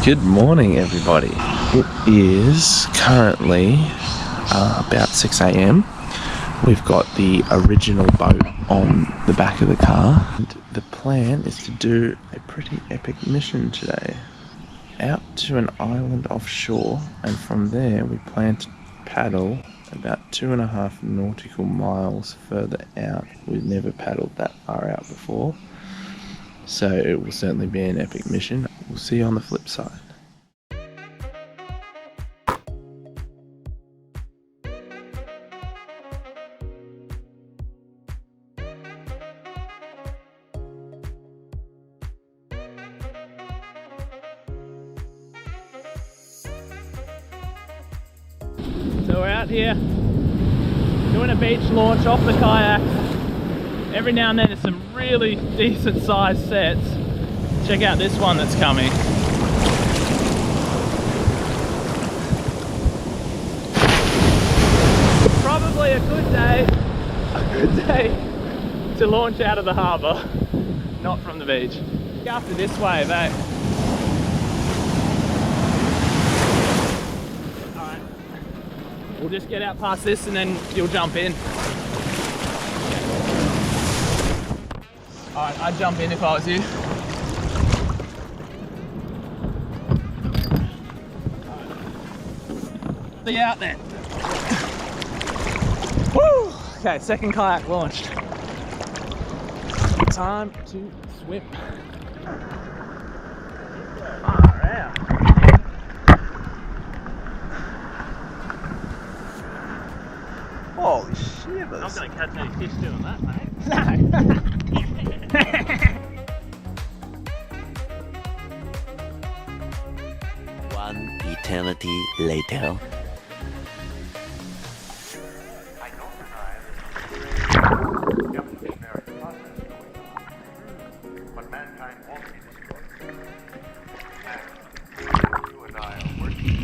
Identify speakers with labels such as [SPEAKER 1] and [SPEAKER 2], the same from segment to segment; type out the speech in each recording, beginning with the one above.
[SPEAKER 1] Good morning, everybody. It is currently about 6 a.m. We've got the original boat on the back of the car. And the plan is to do a pretty epic mission today. Out to an island offshore, and from there we plan to paddle about 2.5 nautical miles further out. We've never paddled that far out before, so it will certainly be an epic mission. We'll see you on the flip side.
[SPEAKER 2] So we're out here doing a beach launch off the kayak. Every now and then there's some really decent sized sets. Check out this one that's coming. Probably a good day to launch out of the harbour, not from the beach. After this wave, eh? We'll just get out past this and then you'll jump in. Alright, I'd jump in if I was you. See you out there. Woo! Okay, second kayak launched. Time to swim. Alright.
[SPEAKER 1] Holy shit!
[SPEAKER 2] I'm not going to catch any fish doing that, mate. No.
[SPEAKER 3] One eternity later.
[SPEAKER 4] But mankind won't be destroyed. And you and I are working.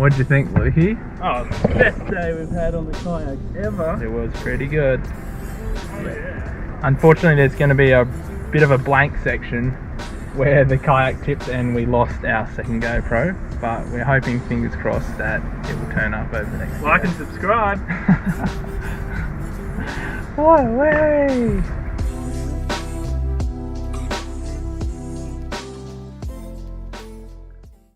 [SPEAKER 2] What'd you think, Lukey?
[SPEAKER 5] Oh, the best day we've had on the kayak ever.
[SPEAKER 2] It was pretty good.
[SPEAKER 5] Oh, yeah.
[SPEAKER 2] Unfortunately, there's going to be a bit of a blank section where the kayak tipped and we lost our second GoPro, but we're hoping, fingers crossed, that it will turn up over the next
[SPEAKER 5] Like
[SPEAKER 2] few
[SPEAKER 5] and subscribe.
[SPEAKER 2] days. Whoa, way!